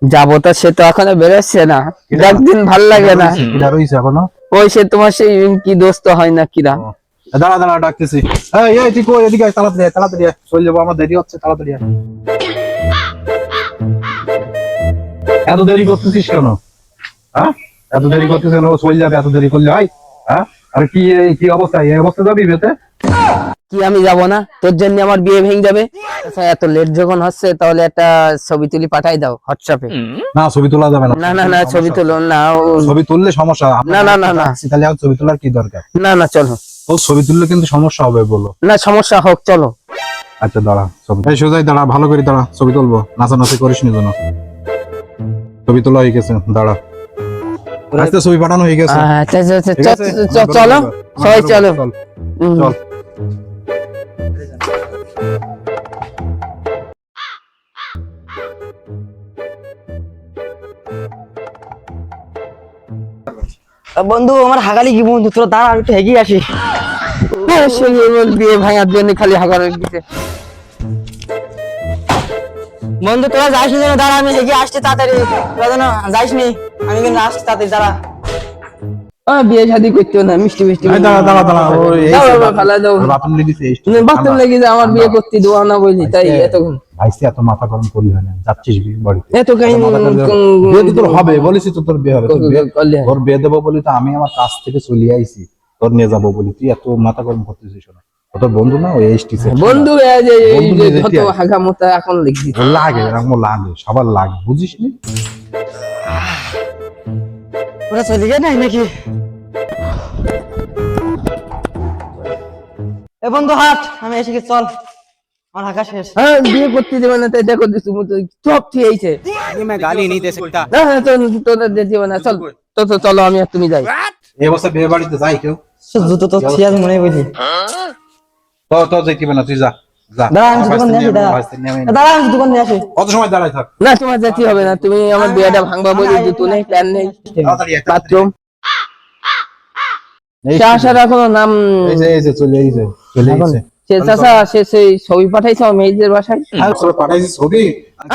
যাবো তো, সে তো এখনো বেরোচ্ছে না, একদিন ভাল লাগে না। কিরা রইছে এখনো? ওই সে তোমার সেই কি দোস্ত হয় না কিরা। দাঁড়া দাঁড়া ডাকতেছি। এই তুই কই? এদিকে আয়, তাড়াতাড়ি আয়, তাড়াতাড়ি আয়, চলে যাবো, আমার দেরি হচ্ছে, তাড়াতাড়ি আয়। এত দেরি করতেছিস কেন? হ্যাঁ, এত দেরি করতেছিস কেন? ও চলে যাবে এত দেরি করলে হয়? হ্যাঁ, আর কি অবস্থা? এই অবস্থা যাবি বিয়েতে? কি আমি যাব না? তোর জন্য আমার বিয়ে ভেঙে যাবে। আচ্ছা, এত লেট যখন হচ্ছে তাহলে একটা ছবি তুলি পাঠাই দাও হোয়াটসঅ্যাপে। না, ছবি তোলা যাবে না। না না না, ছবি তুলো না। ছবি তুললে সমস্যা। না না না না, তাহলে আর ছবি তোলার কি দরকার? না না চলো। ও ছবি তুললে কিন্তু সমস্যা হবে বলো। না সমস্যা হোক, চলো। আচ্ছা দাঁড়া, ছবি এই সোজাই দাঁড়া, ভালো করে দাঁড়া, ছবি তুলবো, নাচানাচি করিস নি যেন। ছবি তোলা হয়ে গেছে, দাঁড়া। আজকে ছবি পাঠানো হয়ে গেছে। আচ্ছা আচ্ছা, ঠিক আছে? চলো সবাই চলো। চল হুম। চল। বন্ধু আমার হাগালি কি বন্ধু, তোরা দাঁড়া আমি একটু এগিয়ে আসি। বিয়ে ভাঙার জন্য খালি হাগার দিতে। বন্ধু তোরা যাইস নি, দাঁড়া আমি এগিয়ে আসছি তাড়াতাড়ি। তোরা যেন যাইস নি, আমি কিন্তু আসছি তাড়াতাড়ি, দাঁড়া। বিয়ে শাদী করতেও না, মিষ্টি মিষ্টি এই দাঁড়া দাঁড়া দাঁড়া, ওই এই দাও সে বাবা, ফালা দাও। ওর বাপের লেগেছে এই স্টেজ। বাথরুম লেগে যায়, আমার বিয়ে করতে দেওয়া না বলি তাই এতক্ষণ। ভাইসে এত মাথা গরম করলি হয় না, যাচ্ছিস বিয়ে বাড়িতে? এত কাহিনী বিয়ে তো তোর হবে, বলেছি তো তোর বিয়ে হবে, করলে। তোর বিয়ে দেবো বলি তো আমি আমার কাছ থেকে চলে আইছি, তোর নিয়ে যাবো বলি, তুই এত মাথা গরম করতেছিস না। ও তোর বন্ধু না, ওই স্টেজে বন্ধু এই যে বন্ধু নিয়ে যেতে যত হয়। হাগা মোতা এখন লিখছি। লাগে, এরকম লাগে, সবার লাগে, বুঝিস নি? ওরা চলে গেছে নাই নাকি? এ বন্ধু হাট, আমি এসে গেছি, চল আমার হাগা শেষ। হ্যাঁ, বিয়ে করতে দেবে না তাই দেখো তুমি তো সব ঠিক আছে। मैं गाली नहीं दे सकता। না হ্যাঁ, তোদের দেবে না, চল। তো চলো, আমি আর তুমি যাই। এই অবস্থা বিয়ে বাড়িতে যাই কেউ? জুতো তো ছিয়াজ মনে বুঝি। তো যাইতে না, তুই যা যা। দাঁড়া আমি দোকান নিয়ে আসি, দাঁড়া দাঁড়া আমি দোকান নিয়ে আসি। কত সময় দাঁড়াই থাক? না তোমার যেতে হবে না, তুমি আমার বিয়েটা ভাঙবা বলি, জুতো নেই, প্যান নেই, তাড়াতাড়ি আয়, তাড়াতাড়ি বাথরুম এই সে আসার এখনো নাম। এই যে চলে আইছে, চলে আইছে। সে চাচা সে সেই ছবি পাঠাইছে আমার মেয়েদের বাসায়। হ্যাঁ, সব পাঠাইছি ছবি।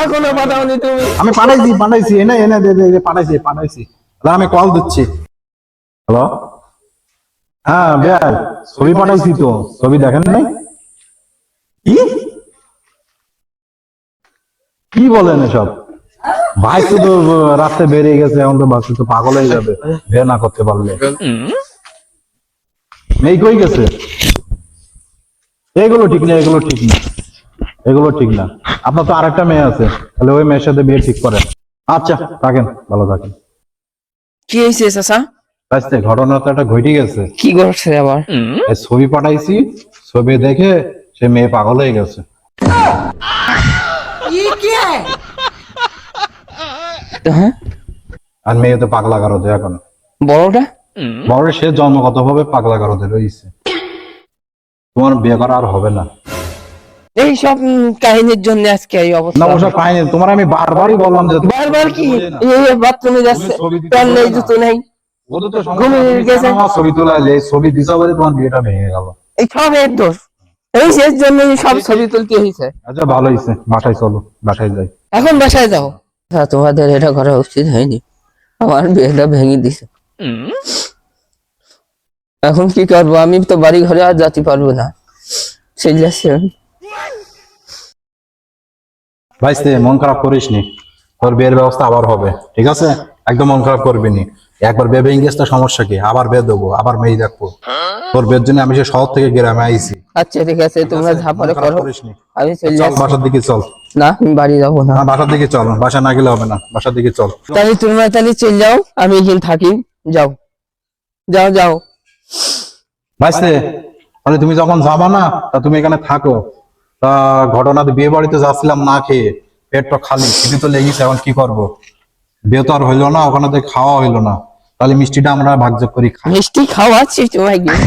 এখনো পাঠাওনি তুমি? আমি পাঠাইছি এনে এনে দে পাঠাইছি। দাঁড়া, আমি কল দিচ্ছি। হ্যালো, হ্যাঁ ভাই, ছবি পাঠাইছি তো, ছবি দেখেন নাই? কি কি বলেন এসব? ভাই তো রাস্তায় বেরিয়ে গেছে, এখন তো বাস তো পাগল হয়ে যাবে বের না করতে পারলে। মেয়ে কই গেছে? এগুলো ঠিক না, এগুলো ঠিক না। আপনার তো আরেকটা মেয়ে আছে, তাহলে ওই মেয়ের সাথে বিয়ে ঠিক করেন। আচ্ছা থাকেন, ভালো থাকেন। কি হয়েছে চাচা? আচ্ছা, ঘটনা তো একটা ঘটে গেছে। কি করছে আবার? এই ছবি পাঠাইছি, ছবি দেখে সে মেয়ে পাগল হয়ে গেছে। হ্যাঁ, আর মেয়ে তো পাগলা গারদে এখন। বড়টা? বড় সে জন্মগত ভাবে পাগলা গারদে রয়েছে। তোমার বিয়ে করা আর হবে না। এই সব কাহিনীর জন্য আজকে এই না অবস্থা। ওসব পাইনি, তোমার আমি বারবারই বললাম যে বারবার কি এই বাথরুমে যাচ্ছে, ছবি দিতে প্যান নেই, পারবে না। জুতো নেই, ওদের তো ঘুমিয়ে সমস্যা, গেছে। আমার ছবি তোলাইলে ছবি দিছা বলে তোমার বিয়েটা ভেঙে গেল। এই সব এর দোষ। এই শেষ জন্য সব ছবি তুলতে হয়েছে। আচ্ছা ভালো হয়েছে, বাসায় চলো, বাসায় যাই। এখন বাসায় যাও। তোমাদের এটা করা উচিত হয়নি, আমার বিয়েটা ভেঙে দিছে। এখন কি করবো, আমি তো বাড়ি ঘরে আর যেতে পারবো না। সেই যাচ্ছে। ভাইস্তে মন খারাপ করিস নি, তোর বিয়ের ব্যবস্থা আবার হবে, ঠিক আছে? একদম মন খারাপ করবি নি। একবার বিয়ে ভেঙে গেছে, সমস্যা কি? আবার বিয়ে দেবো, আবার মেয়ে দেখবো। তোর বিয়ের জন্য আমি সে শহর থেকে গ্রামে আইছি। আচ্ছা ঠিক আছে, তোমরা ঝাপারে মন খারাপ করো, করিস নি। আমি চলে চল যাচ্ছি। বাসার দিকে চল। না আমি বাড়ি যাবো না। না, বাসার দিকে চল, বাসা না গেলে হবে না, বাসার দিকে চল। তাহলে তোমরা তাহলে চলে যাও, আমি এখানে থাকি। যাও যাও যাও। ভাইস্তে মানে তুমি যখন যাবা না, তা তুমি এখানে থাকো। তা ঘটনাতে বিয়ে বাড়িতে যাচ্ছিলাম না খেয়ে, পেটটা খালি, খিদে তো লেগেছে, এখন কি করবো? বিয়ে তো আর হইলো না, ওখানে তো খাওয়া হইলো না, তাহলে মিষ্টিটা আমরা ভাগযোগ করি খাই। মিষ্টি খাওয়াচ্ছি তোমায় গিয়ে।